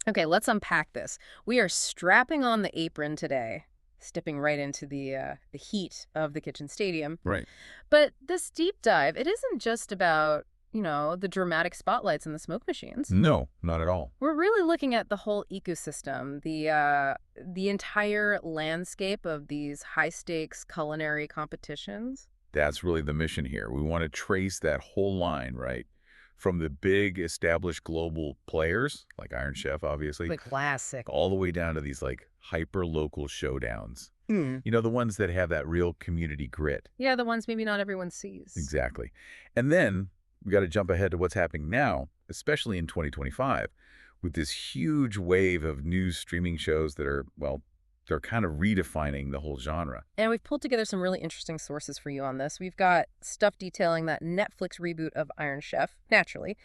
Okay, let's unpack this. We are strapping on the apron today, stepping right into the heat of the kitchen stadium. Right. But this deep dive, it isn't just about, the dramatic spotlights and the smoke machines. No, not at all. We're really looking at the whole ecosystem, the entire landscape of these high-stakes culinary competitions. That's really the mission here. We want to trace that whole line, right? From the big established global players, like Iron Chef, obviously, The classic. all the way down to these like hyper-local showdowns. Mm. The ones that have that real community grit. Yeah, the ones maybe not everyone sees. Exactly. And then we got to jump ahead to what's happening now, especially in 2025, with this huge wave of new streaming shows that are, well, they're kind of redefining the whole genre. And we've pulled together some really interesting sources for you on this. We've got stuff detailing that Netflix reboot of Iron Chef, naturally,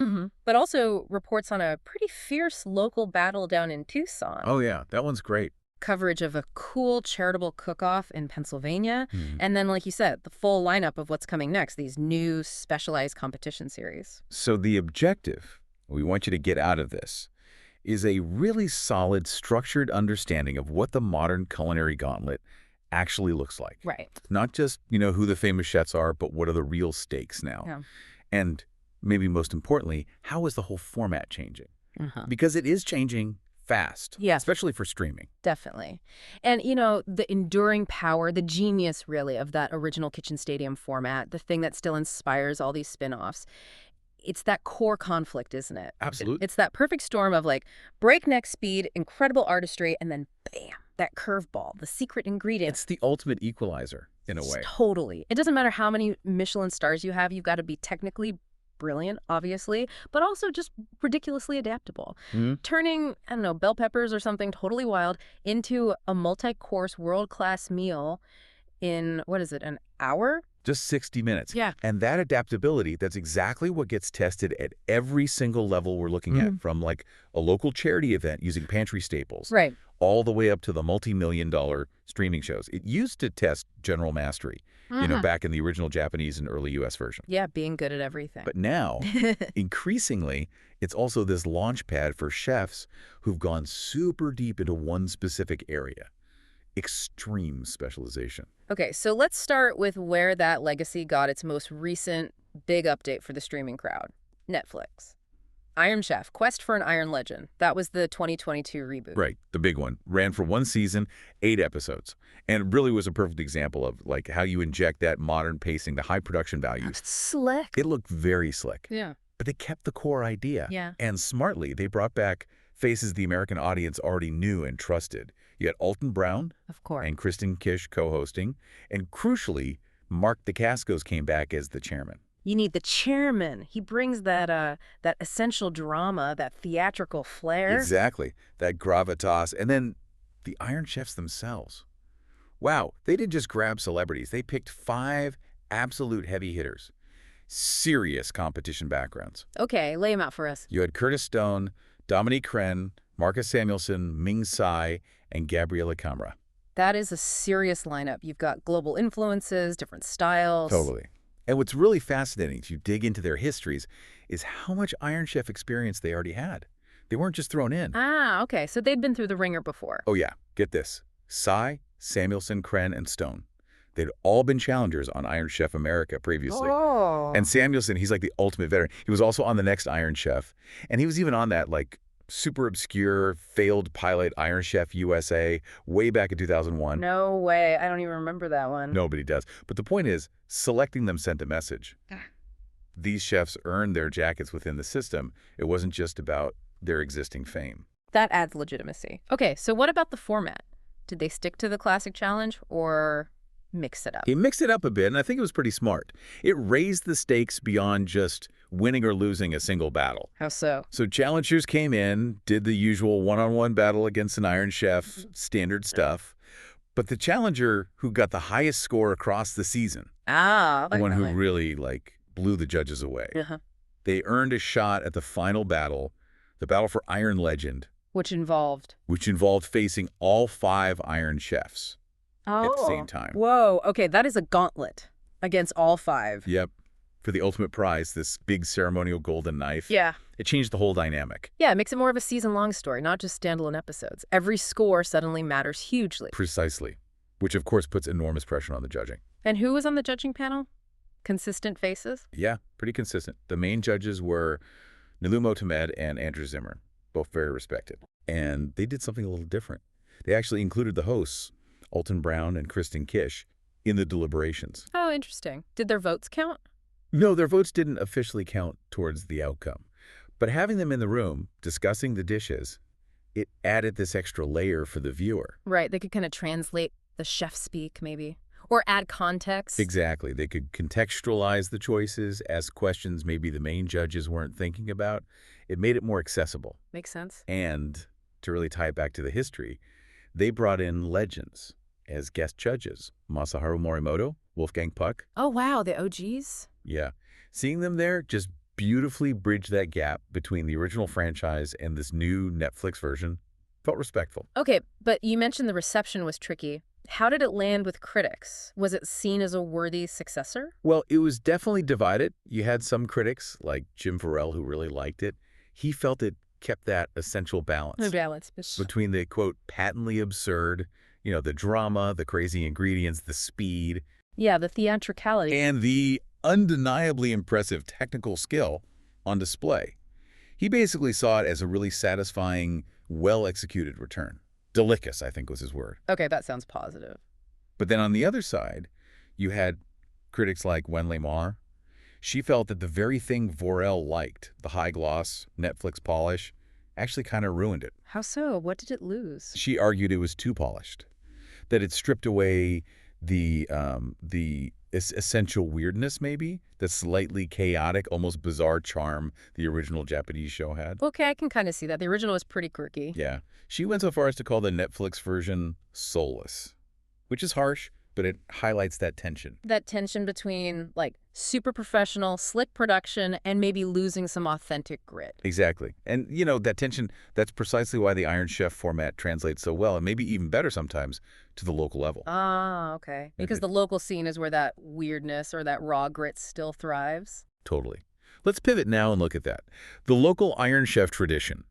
but also reports on a pretty fierce local battle down in Tucson. Oh, yeah, that one's great. Coverage of a cool charitable cook-off in Pennsylvania. Mhm. And then, like you said, the full lineup of what's coming next, these new specialized competition series. So the objective we want you to get out of this is a really solid, structured understanding of what the modern culinary gauntlet actually looks like. Right. Not just, who the famous chefs are, but what are the real stakes now. Yeah. And maybe most importantly, how is the whole format changing? Because it is changing fast, Yeah. especially for streaming. Definitely. And, the enduring power, the genius, really, of that original Kitchen Stadium format, the thing that still inspires all these spin-offs, it's that core conflict, isn't it? Absolutely. It's that perfect storm of, like, breakneck speed, incredible artistry, and then, bam, that curveball, the secret ingredient. It's the ultimate equalizer, in a way. Totally. It doesn't matter how many Michelin stars you have. You've got to be technically brilliant, obviously, but also just ridiculously adaptable. Turning, I don't know, bell peppers or something totally wild into a multi-course world-class meal in, what is it, an hour? Just 60 minutes. Yeah. And that adaptability, that's exactly what gets tested at every single level we're looking at, from like a local charity event using pantry staples, Right. all the way up to the multi-million-dollar streaming shows. It used to test general mastery, back in the original Japanese and early U.S. version. Yeah, being good at everything. But now, increasingly, it's also this launch pad for chefs who've gone super deep into one specific area. Extreme specialization. Okay, so let's start with where that legacy got its most recent big update for the streaming crowd. Netflix. Iron Chef, Quest for an Iron Legend. That was the 2022 reboot. Right, the big one. Ran for one season, 8 episodes. And it really was a perfect example of like how you inject that modern pacing, the high production values. Slick. It looked very slick. Yeah. But they kept the core idea. Yeah. And smartly, they brought back faces the American audience already knew and trusted. You had Alton Brown Of course. and Kristen Kish co-hosting. And crucially, Mark DeCascos came back as the chairman. You need the chairman. He brings that essential drama, that theatrical flair. Exactly. That gravitas. And then the Iron Chefs themselves. Wow, they didn't just grab celebrities. They picked 5 absolute heavy hitters. Serious competition backgrounds. Okay, lay him out for us. You had Curtis Stone, Dominique Crenn, Marcus Samuelsson, Ming Tsai, and Gabriela Camara. That is a serious lineup. You've got global influences, different styles. Totally. And what's really fascinating, if you dig into their histories, is how much Iron Chef experience they already had. They weren't just thrown in. Ah, okay. So they'd been through the ringer before. Oh yeah, get this. Tsai, Samuelson, Crenn, and Stone. They'd all been challengers on Iron Chef America previously. Oh. And Samuelson, he's like the ultimate veteran. He was also on the next Iron Chef. And he was even on that like super obscure, failed pilot Iron Chef USA way back in 2001. No way. I don't even remember that one. Nobody does. But the point is, selecting them sent a message. These chefs earned their jackets within the system. It wasn't just about their existing fame. That adds legitimacy. Okay, so what about the format? Did they stick to the classic challenge or mix it up? He mixed it up a bit, and I think it was pretty smart. It raised the stakes beyond just winning or losing a single battle. How so? So challengers came in, did the usual one-on-one battle against an Iron Chef, standard stuff. But the challenger who got the highest score across the season, the one who really blew the judges away, they earned a shot at the final battle, the battle for Iron Legend, Which involved? facing all 5 Iron Chefs at the same time. Whoa. Okay, that is a gauntlet against all 5. Yep. for the ultimate prize, this big ceremonial golden knife. Yeah. It changed the whole dynamic. Yeah, it makes it more of a season-long story, not just standalone episodes. Every score suddenly matters hugely. Precisely. Which, of course, puts enormous pressure on the judging. And who was on the judging panel? Consistent faces? Yeah, pretty consistent. The main judges were Nilu Motamed and Andrew Zimmern, both very respected. And they did something a little different. They actually included the hosts, Alton Brown and Kristen Kish, in the deliberations. Oh, interesting. Did their votes count? No, their votes didn't officially count towards the outcome. But having them in the room, discussing the dishes, it added this extra layer for the viewer. Right, they could kind of translate the chef speak, maybe. Or add context. Exactly. They could contextualize the choices, ask questions maybe the main judges weren't thinking about. It made it more accessible. Makes sense. And to really tie it back to the history, they brought in legends as guest judges. Masaharu Morimoto, Wolfgang Puck. Oh, wow, the OGs? Yeah. Seeing them there just beautifully bridged that gap between the original franchise and this new Netflix version. Felt respectful. Okay, but you mentioned the reception was tricky. How did it land with critics? Was it seen as a worthy successor? Well, it was definitely divided. You had some critics, like Jim Farrell, who really liked it. He felt it kept that essential balance between the, quote, patently absurd, the drama, the crazy ingredients, the speed. Yeah, the theatricality. And the undeniably impressive technical skill on display. He basically saw it as a really satisfying, well-executed return. Delicious, I think was his word. Okay, that sounds positive. But then on the other side, you had critics like Wenley Marr. She felt that the very thing Vorel liked, the high-gloss, Netflix polish, actually kind of ruined it. How so? What did it lose? She argued it was too polished, that it stripped away the essential weirdness, maybe, the slightly chaotic, almost bizarre charm the original Japanese show had. Okay, I can kind of see that. The original was pretty quirky. Yeah. She went so far as to call the Netflix version soulless, which is harsh, but it highlights that tension. That tension between, like, super professional, slick production, and maybe losing some authentic grit. Exactly. And, that tension, that's precisely why the Iron Chef format translates so well, and maybe even better sometimes, to the local level. Ah, okay. Because the local scene is where that weirdness or that raw grit still thrives. Totally. Let's pivot now and look at that. The local Iron Chef tradition.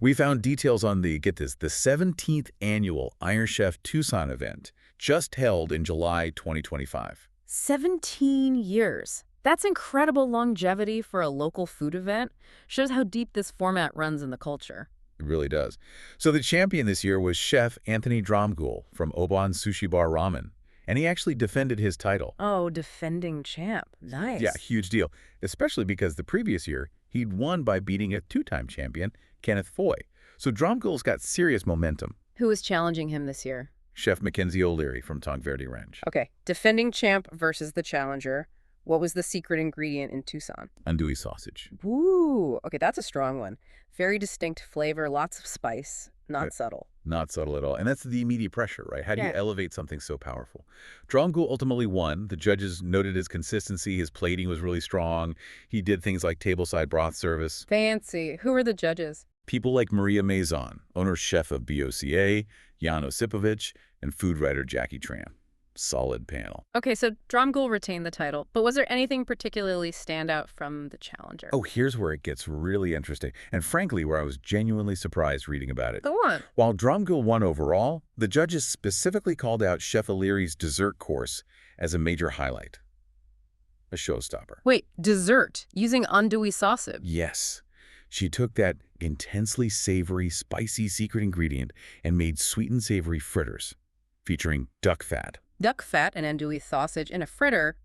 We found details on the 17th annual Iron Chef Tucson event, just held in July 2025. 17 years. That's incredible longevity for a local food event. Shows how deep this format runs in the culture. It really does. So the champion this year was Chef Anthony Dramgool from Oban Sushi Bar Ramen, and he actually defended his title. Oh, defending champ. Nice. Yeah, huge deal, especially because the previous year he'd won by beating a two-time champion, Kenneth Foy. So Dramgool's got serious momentum. Who was challenging him this year? Chef Mackenzie O'Leary from Tongue Verde Ranch. Okay, defending champ versus the challenger. What was the secret ingredient in Tucson? Andouille sausage. Ooh, okay, that's a strong one. Very distinct flavor, lots of spice, not subtle. Not subtle at all. And that's the immediate pressure, right? How do you elevate something so powerful? Dramgool ultimately won. The judges noted his consistency. His plating was really strong. He did things like tableside broth service. Fancy. Who are the judges? People like Maria Maison, owner-chef of BOCA, Jan Osipovich, and food writer Jackie Tran. Solid panel. Okay, so Dramgool retained the title, but was there anything particularly stand out from the challenger? Oh, here's where it gets really interesting, and frankly, where I was genuinely surprised reading about it. Go on. While Dramgool won overall, the judges specifically called out Chef O'Leary's dessert course as a major highlight. A showstopper. Wait, dessert? Using andouille sausage? Yes. She took that intensely savory, spicy secret ingredient and made sweet and savory fritters, featuring duck fat. Duck fat and andouille sausage in a fritter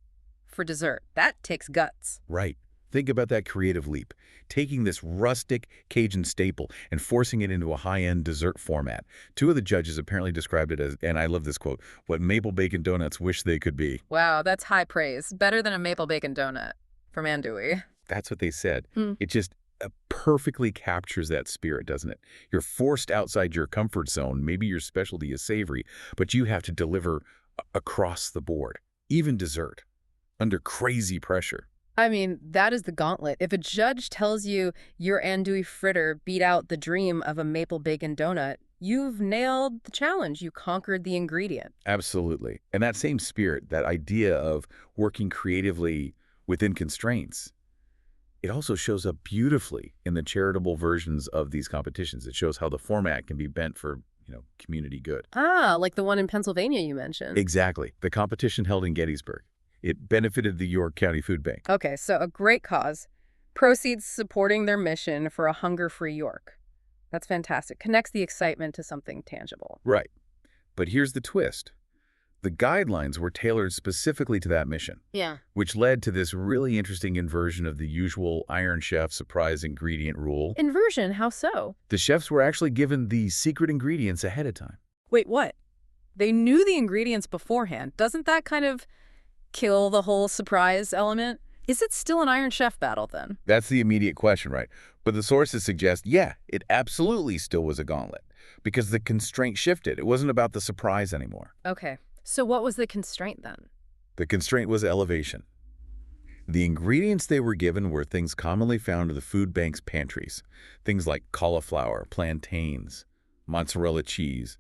for dessert. That takes guts. Right. Think about that creative leap, taking this rustic Cajun staple and forcing it into a high-end dessert format. Two of the judges apparently described it as, and I love this quote, what maple bacon donuts wish they could be. Wow, that's high praise. Better than a maple bacon donut from andouille. That's what they said. It just perfectly captures that spirit, doesn't it? You're forced outside your comfort zone. Maybe your specialty is savory, but you have to deliver across the board, even dessert, under crazy pressure. I mean, that is the gauntlet. If a judge tells you your andouille fritter beat out the dream of a maple bacon donut, you've nailed the challenge. You conquered the ingredient. Absolutely. And that same spirit, that idea of working creatively within constraints. It also shows up beautifully in the charitable versions of these competitions. It shows how the format can be bent for, community good. Ah, like the one in Pennsylvania you mentioned. Exactly. The competition held in Gettysburg. It benefited the York County Food Bank. Okay, so a great cause. Proceeds supporting their mission for a hunger-free York. That's fantastic. Connects the excitement to something tangible. Right. But here's the twist. The guidelines were tailored specifically to that mission. Yeah. Which led to this really interesting inversion of the usual Iron Chef surprise ingredient rule. Inversion? How so? The chefs were actually given the secret ingredients ahead of time. Wait, what? They knew the ingredients beforehand. Doesn't that kind of kill the whole surprise element? Is it still an Iron Chef battle then? That's the immediate question, right? But the sources suggest, yeah, it absolutely still was a gauntlet because the constraint shifted. It wasn't about the surprise anymore. Okay. So what was the constraint then? The constraint was elevation. The ingredients they were given were things commonly found in the food bank's pantries. Things like cauliflower, plantains, mozzarella cheese,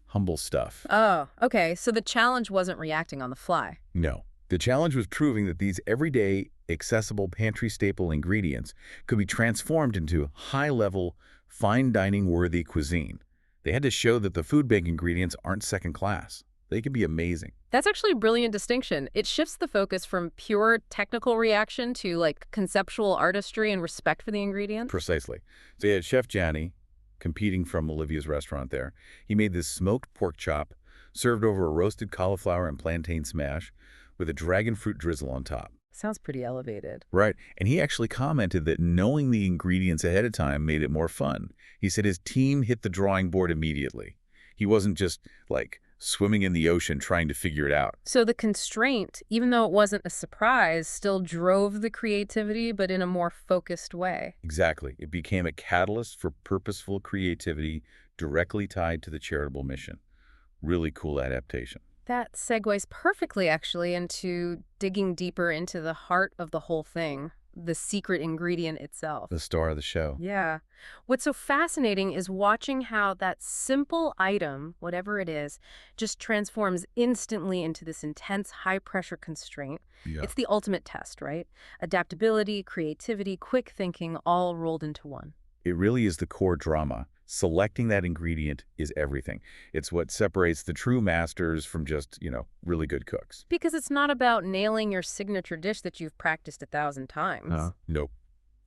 humble stuff. Oh, okay. So the challenge wasn't reacting on the fly. No. The challenge was proving that these everyday, accessible pantry staple ingredients could be transformed into high-level, fine dining-worthy cuisine. They had to show that the food bank ingredients aren't second class. They can be amazing. That's actually a brilliant distinction. It shifts the focus from pure technical reaction to like conceptual artistry and respect for the ingredients. Precisely. So you had Chef Gianni, competing from Olivia's restaurant there. He made this smoked pork chop, served over a roasted cauliflower and plantain smash with a dragon fruit drizzle on top. Sounds pretty elevated. Right. And he actually commented that knowing the ingredients ahead of time made it more fun. He said his team hit the drawing board immediately. He wasn't just like swimming in the ocean trying to figure it out. So the constraint, even though it wasn't a surprise, still drove the creativity, but in a more focused way. Exactly. It became a catalyst for purposeful creativity directly tied to the charitable mission. Really cool adaptation. That segues perfectly, actually, into digging deeper into the heart of the whole thing, the secret ingredient itself. The star of the show. Yeah. What's so fascinating is watching how that simple item, whatever it is, just transforms instantly into this intense high-pressure constraint. Yeah. It's the ultimate test, right? Adaptability, creativity, quick thinking, all rolled into one. It really is the core drama. Selecting that ingredient is everything. It's what separates the true masters from just, really good cooks. Because it's not about nailing your signature dish that you've practiced 1,000 times. Nope.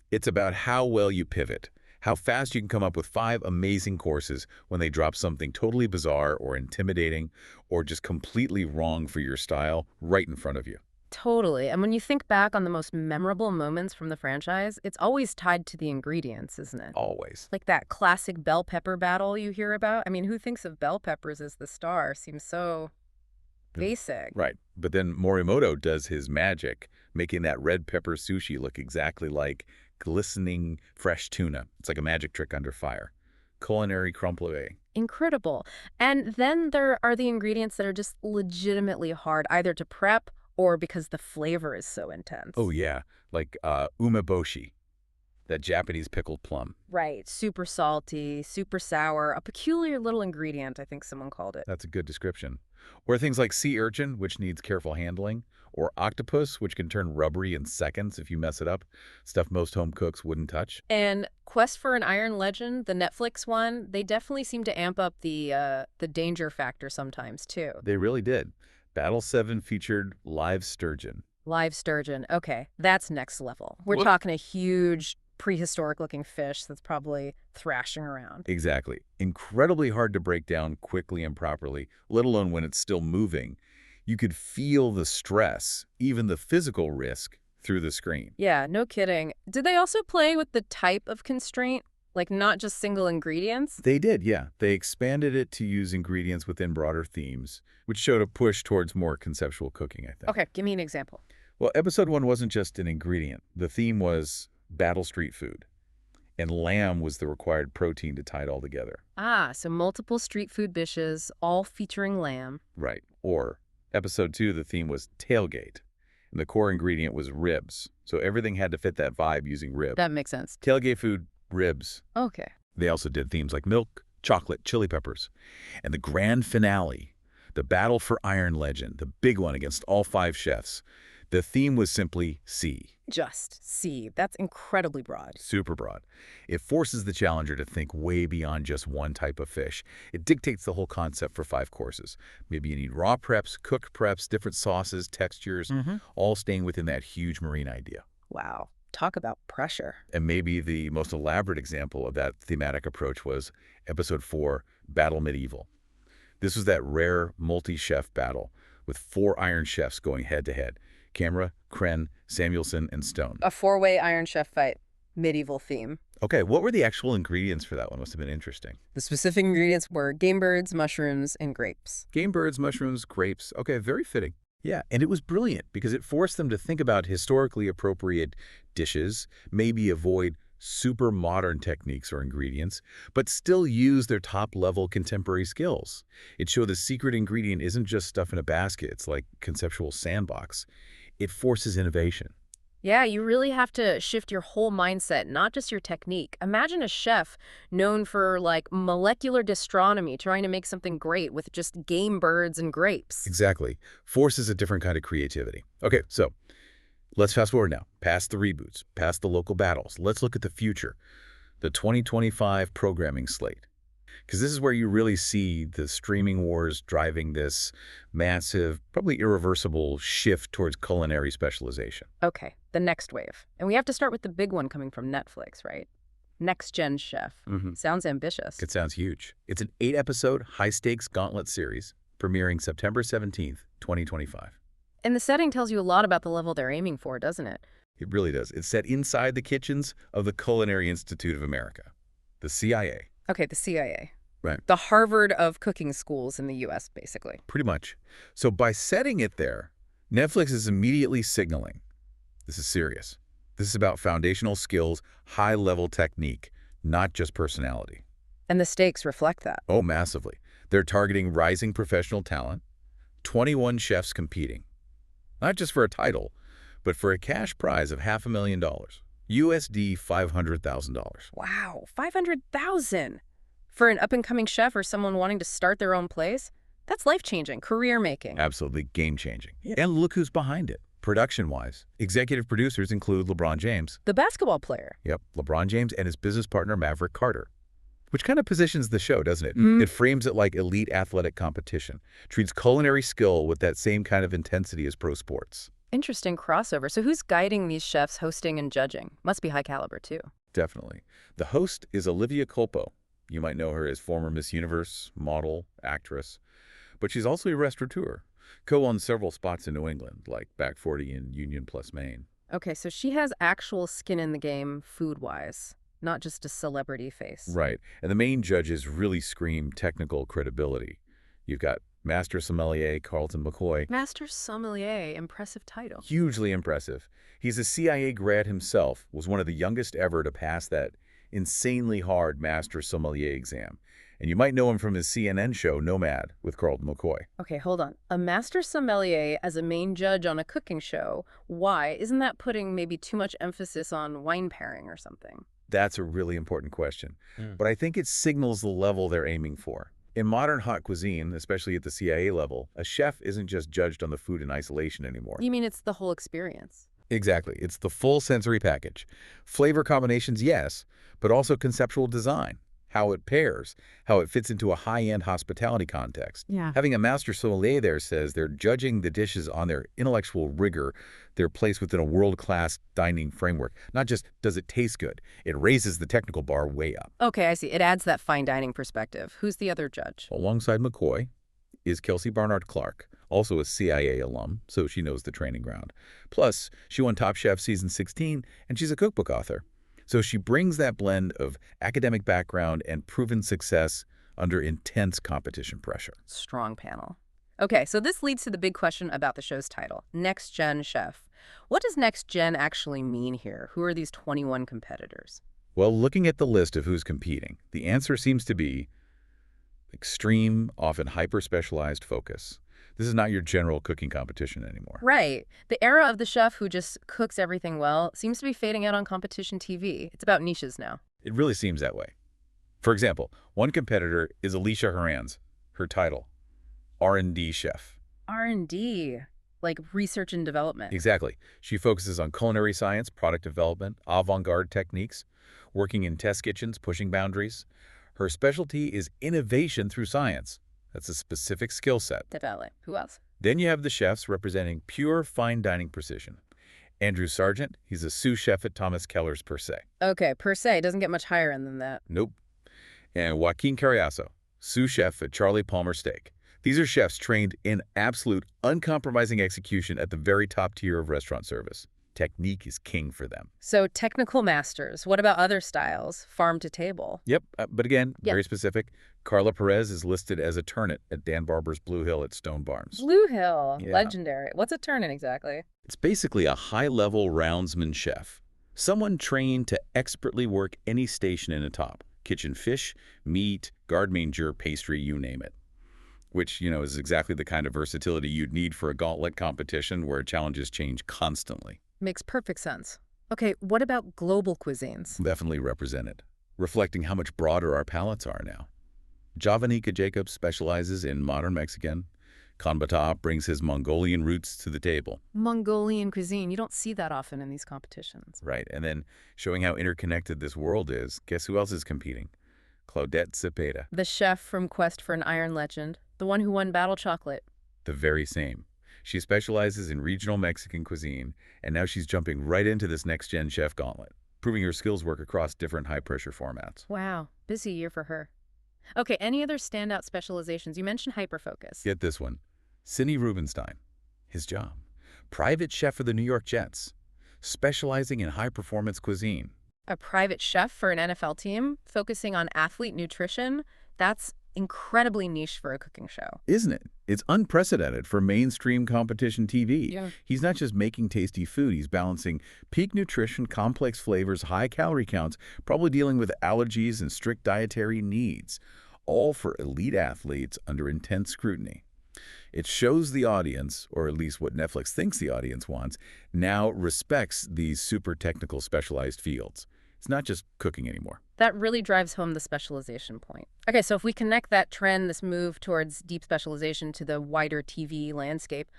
It's about how well you pivot, how fast you can come up with 5 amazing courses when they drop something totally bizarre or intimidating or just completely wrong for your style right in front of you. Totally. And when you think back on the most memorable moments from the franchise, it's always tied to the ingredients, isn't it? Always. Like that classic bell pepper battle you hear about. I mean, who thinks of bell peppers as the star? Seems so basic. Right. But then Morimoto does his magic, making that red pepper sushi look exactly like glistening fresh tuna. It's like a magic trick under fire. Culinary crumble. Incredible. And then there are the ingredients that are just legitimately hard, either to prep or because the flavor is so intense. Oh, yeah. Like umeboshi, that Japanese pickled plum. Right. Super salty, super sour, a peculiar little ingredient, I think someone called it. That's a good description. Or things like sea urchin, which needs careful handling, or octopus, which can turn rubbery in seconds if you mess it up, stuff most home cooks wouldn't touch. And Quest for an Iron Legend, the Netflix one, they definitely seem to amp up the danger factor sometimes, too. They really did. Battle 7 featured live sturgeon. Live sturgeon. Okay, that's next level. We're talking a huge prehistoric-looking fish that's probably thrashing around. Exactly. Incredibly hard to break down quickly and properly, let alone when it's still moving. You could feel the stress, even the physical risk, through the screen. Yeah, no kidding. Did they also play with the type of constraint? Like not just single ingredients? They did, yeah. They expanded it to use ingredients within broader themes, which showed a push towards more conceptual cooking, I think. Okay, give me an example. Well, episode 1 wasn't just an ingredient. The theme was battle street food, and lamb was the required protein to tie it all together. Ah, so multiple street food dishes, all featuring lamb. Right. Or episode 2, the theme was tailgate, and the core ingredient was ribs. So everything had to fit that vibe using rib. That makes sense. Tailgate food, ribs. Okay. They also did themes like milk, chocolate, chili peppers. And the grand finale, the battle for Iron Legend, the big one against all 5 chefs. The theme was simply sea. Just see. That's incredibly broad. Super broad. It forces the challenger to think way beyond just one type of fish. It dictates the whole concept for 5 courses. Maybe you need raw preps, cooked preps, different sauces, textures, all staying within that huge marine idea. Wow. Talk about pressure. And maybe the most elaborate example of that thematic approach was episode 4, Battle Medieval. This was that rare multi-chef battle with 4 Iron Chefs going head-to-head. Camera, Kren, Samuelson, and Stone. A 4-way Iron Chef fight. Medieval theme. Okay, what were the actual ingredients for that one? Must have been interesting. The specific ingredients were game birds, mushrooms, and grapes. Game birds, mushrooms, grapes. Okay, very fitting. Yeah, and it was brilliant because it forced them to think about historically appropriate dishes, maybe avoid super modern techniques or ingredients, but still use their top-level contemporary skills. It showed the secret ingredient isn't just stuff in a basket. It's like conceptual sandbox. It forces innovation. Yeah, you really have to shift your whole mindset, not just your technique. Imagine a chef known for, like, molecular gastronomy trying to make something great with just game birds and grapes. Exactly. Forces a different kind of creativity. Okay, so let's fast forward now. Past the reboots, past the local battles. Let's look at the future, the 2025 programming slate. Because this is where you really see the streaming wars driving this massive, probably irreversible shift towards culinary specialization. Okay, the next wave. And we have to start with the big one coming from Netflix, right? Next Gen Chef. Sounds ambitious. It sounds huge. It's an 8-episode, high-stakes gauntlet series premiering September 17th, 2025. And the setting tells you a lot about the level they're aiming for, doesn't it? It really does. It's set inside the kitchens of the Culinary Institute of America, the CIA. Okay, the CIA. Right. The Harvard of cooking schools in the U.S., basically. Pretty much. So by setting it there, Netflix is immediately signaling, this is serious. This is about foundational skills, high-level technique, not just personality. And the stakes reflect that. Oh, massively. They're targeting rising professional talent, 21 chefs competing, not just for a title, but for a cash prize of $500,000, USD $500,000. Wow, $500,000 for an up-and-coming chef or someone wanting to start their own place? That's life-changing, career-making. Absolutely game-changing. Yeah. And look who's behind it. Production-wise, executive producers include LeBron James. The basketball player. Yep, LeBron James and his business partner Maverick Carter. Which kind of positions the show, doesn't it? It frames it like elite athletic competition, treats culinary skill with that same kind of intensity as pro sports. Interesting crossover. So who's guiding these chefs hosting and judging? Must be high caliber, too. Definitely. The host is Olivia Culpo. You might know her as former Miss Universe, model, actress. But she's also a restaurateur, co-owns several spots in New England, like Back 40 in Union Plus, Maine. Okay, so she has actual skin in the game food-wise, not just a celebrity face. Right. And the main judges really scream technical credibility. You've got Master Sommelier Carlton McCoy. Master Sommelier, impressive title. Hugely impressive. He's a CIA grad himself, was one of the youngest ever to pass that insanely hard Master Sommelier exam. And you might know him from his CNN show, Nomad, with Carlton McCoy. Okay, hold on. A Master Sommelier as a main judge on a cooking show. Why? Isn't that putting maybe too much emphasis on wine pairing or something? That's a really important question. But I think it signals the level they're aiming for. In modern hot cuisine, especially at the CIA level, a chef isn't just judged on the food in isolation anymore. You mean it's the whole experience? Exactly. It's the full sensory package. Flavor combinations, yes, but also conceptual design, how it pairs, how it fits into a high-end hospitality context. Yeah. Having a master sommelier there says they're judging the dishes on their intellectual rigor, their place within a world-class dining framework. Not just does it taste good, it raises the technical bar way up. Okay, I see. It adds that fine dining perspective. Who's the other judge? Alongside McCoy is Kelsey Barnard Clark, also a CIA alum, so she knows the training ground. Plus, she won Top Chef Season 16, and she's a cookbook author. So she brings that blend of academic background and proven success under intense competition pressure. Strong panel. Okay, so this leads to the big question about the show's title, Next Gen Chef. What does Next Gen actually mean here? Who are these 21 competitors? Well, looking at the list of who's competing, the answer seems to be extreme, often hyper-specialized focus. This is not your general cooking competition anymore. Right. The era of the chef who just cooks everything well seems to be fading out on competition TV. It's about niches now. It really seems that way. For example, one competitor is Alicia Herranz. Her title, R&D chef. R&D. like research and development. Exactly. She focuses on culinary science, product development, avant-garde techniques, working in test kitchens, pushing boundaries. Her specialty is innovation through science. That's a specific skill set. Definitely. Who else? Then you have the chefs representing pure fine dining precision. Andrew Sargent, he's a sous chef at Thomas Keller's Per Se. Okay, Per Se doesn't get much higher end than that. Nope. And Joaquin Carriazo, sous chef at Charlie Palmer Steak. These are chefs trained in absolute, uncompromising execution at the very top tier of restaurant service. Technique is king for them. So technical masters. What about other styles? Farm to table. Yep, but again, very specific. Carla Perez is listed as a turnit at Dan Barber's Blue Hill at Stone Barns. Blue Hill. Yeah. Legendary. What's a turnit exactly? It's basically a high-level roundsman chef. Someone trained to expertly work any station in a top. Kitchen fish, meat, guard manger, pastry, you name it. Which, is exactly the kind of versatility you'd need for a gauntlet competition where challenges change constantly. Makes perfect sense. Okay, what about global cuisines? Definitely represented, reflecting how much broader our palates are now. Javanica Jacobs specializes in modern Mexican. Kanbata brings his Mongolian roots to the table. Mongolian cuisine. You don't see that often in these competitions. Right, and then showing how interconnected this world is, guess who else is competing? Claudette Cepeda. The chef from Quest for an Iron Legend. The one who won Battle Chocolate. The very same. She specializes in regional Mexican cuisine, and now she's jumping right into this next-gen chef gauntlet, proving her skills work across different high-pressure formats. Wow, busy year for her. Okay, any other standout specializations? You mentioned hyperfocus. Get this one. Sidney Rubenstein. His job. Private chef for the New York Jets, specializing in high-performance cuisine. A private chef for an NFL team, focusing on athlete nutrition? That's incredibly niche for a cooking show. Isn't it? It's unprecedented for mainstream competition TV. Yeah. He's not just making tasty food, he's balancing peak nutrition, complex flavors, high calorie counts, probably dealing with allergies and strict dietary needs, all for elite athletes under intense scrutiny. It shows the audience, or at least what Netflix thinks the audience wants, now respects these super technical specialized fields. It's not just cooking anymore. That really drives home the specialization point. Okay, so if we connect that trend, this move towards deep specialization to the wider TV landscape,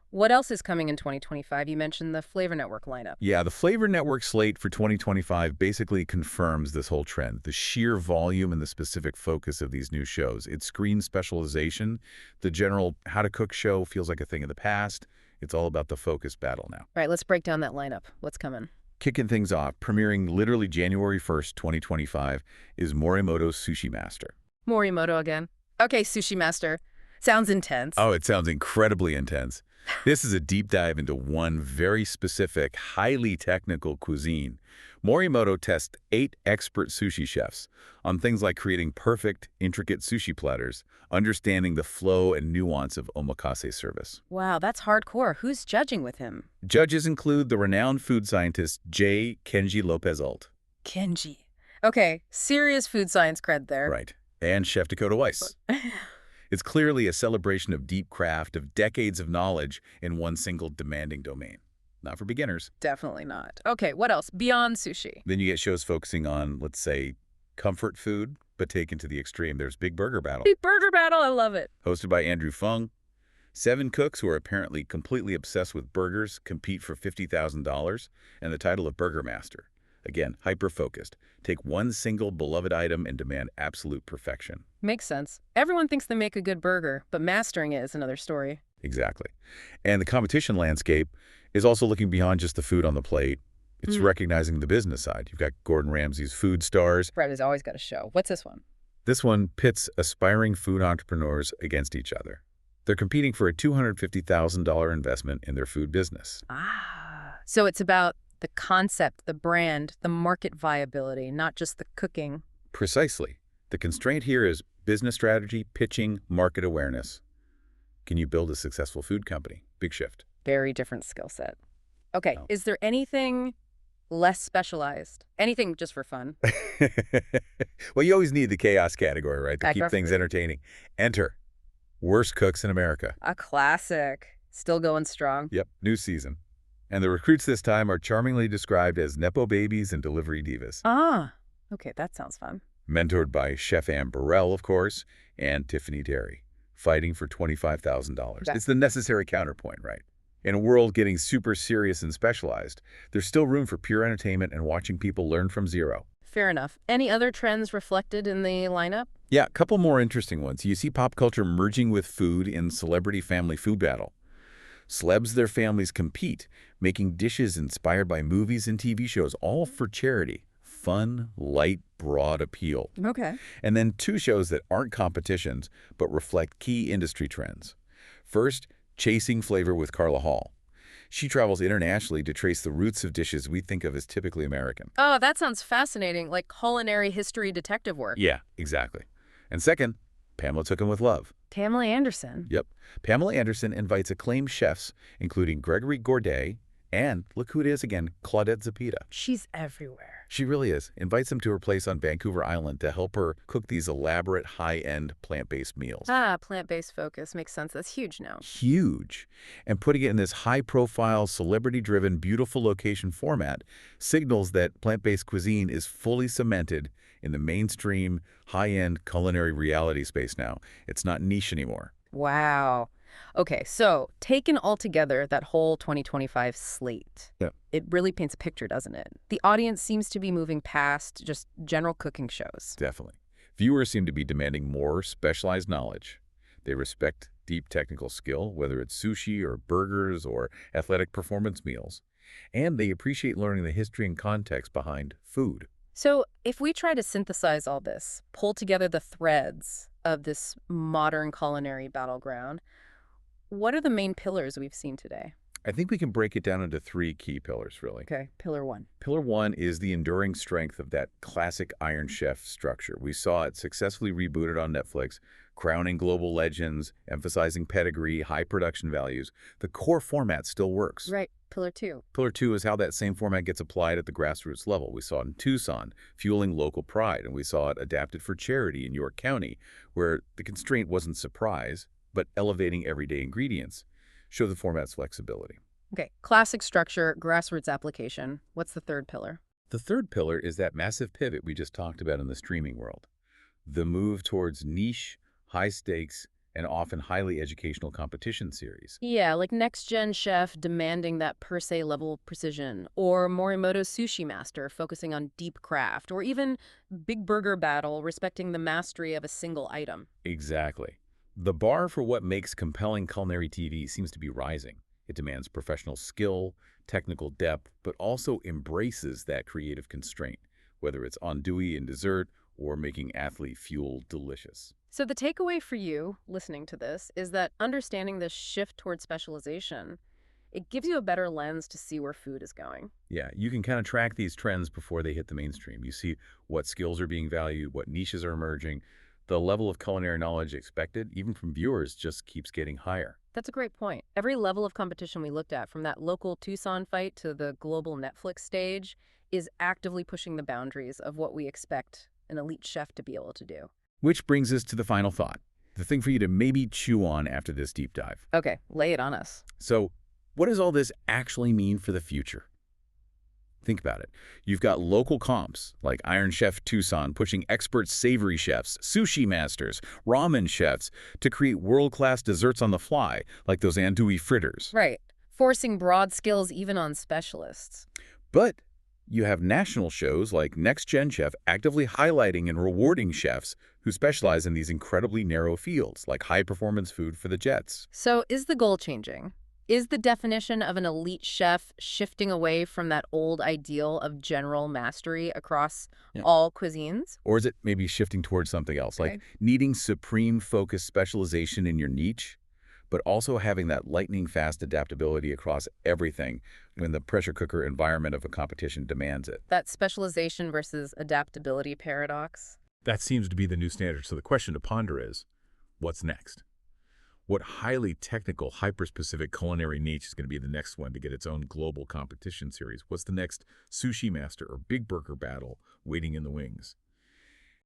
what else is coming in 2025? You mentioned the Flavor Network lineup. Yeah, the Flavor Network slate for 2025 basically confirms this whole trend, the sheer volume and the specific focus of these new shows. It's screen specialization. The general how-to-cook show feels like a thing of the past. It's all about the focus battle now. All right, let's break down that lineup. What's coming? Kicking things off, premiering literally January 1st, 2025, is Morimoto's Sushi Master. Morimoto again. Okay, Sushi Master. Sounds intense. Oh, it sounds incredibly intense. This is a deep dive into one very specific, highly technical cuisine. Morimoto tests 8 expert sushi chefs on things like creating perfect, intricate sushi platters, understanding the flow and nuance of omakase service. Wow, that's hardcore. Who's judging with him? Judges include the renowned food scientist J. Kenji Lopez-Alt. Kenji. Okay, serious food science cred there. Right. And Chef Dakota Weiss. It's clearly a celebration of deep craft, of decades of knowledge in one single demanding domain. Not for beginners. Definitely not. Okay, what else? Beyond sushi. Then you get shows focusing on, let's say, comfort food, but taken to the extreme. There's Big Burger Battle. Big Burger Battle, I love it. Hosted by Andrew Fung. 7 cooks who are apparently completely obsessed with burgers compete for $50,000 and the title of Burger Master. Again, hyper-focused. Take one single beloved item and demand absolute perfection. Makes sense. Everyone thinks they make a good burger, but mastering it is another story. Exactly. And the competition landscape is also looking beyond just the food on the plate. It's recognizing the business side. You've got Gordon Ramsay's Food Stars. Brad has always got a show. What's this one? This one pits aspiring food entrepreneurs against each other. They're competing for a $250,000 investment in their food business. Ah. So it's about the concept, the brand, the market viability, not just the cooking. Precisely. The constraint here is business strategy, pitching, market awareness. Can you build a successful food company? Big shift. Very different skill set. Okay, No. Is there anything less specialized? Anything just for fun? Well, you always need the chaos category, right, to keep things Definitely. entertaining. Enter Worst Cooks in America. A classic. Still going strong. Yep, new season. And the recruits this time are charmingly described as Nepo babies and delivery divas. Ah, okay, that sounds fun. Mentored by Chef Ann Burrell, of course, and Tiffany Terry, fighting for $25,000. It's the necessary counterpoint, right? In a world getting super serious and specialized, there's still room for pure entertainment and watching people learn from zero. Fair enough. Any other trends reflected in the lineup? Yeah, a couple more interesting ones. You see pop culture merging with food in celebrity family food battle. Celebs their families compete, making dishes inspired by movies and TV shows, all for charity. Fun, light, broad appeal. Okay. And then two shows that aren't competitions, but reflect key industry trends. First, Chasing Flavor with Carla Hall. She travels internationally to trace the roots of dishes we think of as typically American. Oh, that sounds fascinating, like culinary history detective work. Yeah, exactly. And second, Pamela Took 'Em With Love. Pamela Anderson. Yep. Pamela Anderson invites acclaimed chefs, including Gregory Gourdet, and, look who it is again, Claudette Zepeda. She's everywhere. She really is. Invites them to her place on Vancouver Island to help her cook these elaborate, high-end, plant-based meals. Ah, plant-based focus. Makes sense. That's huge now. Huge. And putting it in this high-profile, celebrity-driven, beautiful location format signals that plant-based cuisine is fully cemented in the mainstream, high-end culinary reality space now. It's not niche anymore. Wow. Okay, so taken all together, that whole 2025 slate, it really paints a picture, doesn't it? The audience seems to be moving past just general cooking shows. Definitely. Viewers seem to be demanding more specialized knowledge. They respect deep technical skill, whether it's sushi or burgers or athletic performance meals. And they appreciate learning the history and context behind food. So if we try to synthesize all this, pull together the threads of this modern culinary battleground, what are the main pillars we've seen today? I think we can break it down into three key pillars, really. Okay, pillar one. Pillar one is the enduring strength of that classic Iron Chef structure. We saw it successfully rebooted on Netflix, crowning global legends, emphasizing pedigree, high production values. The core format still works. Right, pillar two. Pillar two is how that same format gets applied at the grassroots level. We saw it in Tucson, fueling local pride, and we saw it adapted for charity in York County, where the constraint wasn't surprise, but elevating everyday ingredients. Show the format's flexibility. Okay, classic structure, grassroots application. What's the third pillar? The third pillar is that massive pivot we just talked about in the streaming world. The move towards niche, high stakes, and often highly educational competition series. Yeah, like Next Gen Chef demanding that per se level precision, or Morimoto's Sushi Master focusing on deep craft, or even Big Burger Battle respecting the mastery of a single item. Exactly. The bar for what makes compelling culinary TV seems to be rising. It demands professional skill, technical depth, but also embraces that creative constraint, whether it's andouille in dessert or making athlete fuel delicious. So the takeaway for you, listening to this, is that understanding this shift toward specialization, it gives you a better lens to see where food is going. Yeah, you can kind of track these trends before they hit the mainstream. You see what skills are being valued, what niches are emerging. The level of culinary knowledge expected, even from viewers, just keeps getting higher. That's a great point. Every level of competition we looked at, from that local Tucson fight to the global Netflix stage, is actively pushing the boundaries of what we expect an elite chef to be able to do. Which brings us to the final thought, the thing for you to maybe chew on after this deep dive. Okay, lay it on us. So, what does all this actually mean for the future? Think about it. You've got local comps like Iron Chef Tucson pushing expert savory chefs, sushi masters, ramen chefs to create world-class desserts on the fly, like those andouille fritters. Right. Forcing broad skills even on specialists. But you have national shows like Next Gen Chef actively highlighting and rewarding chefs who specialize in these incredibly narrow fields, like high-performance food for the jets. So is the goal changing? Is the definition of an elite chef shifting away from that old ideal of general mastery across all cuisines? Or is it maybe shifting towards something else, like needing supreme focused specialization in your niche, but also having that lightning-fast adaptability across everything when the pressure cooker environment of a competition demands it? That specialization versus adaptability paradox? That seems to be the new standard. So the question to ponder is, what's next? What highly technical, hyper-specific culinary niche is going to be the next one to get its own global competition series? What's the next Sushi Master or Big Burger Battle waiting in the wings?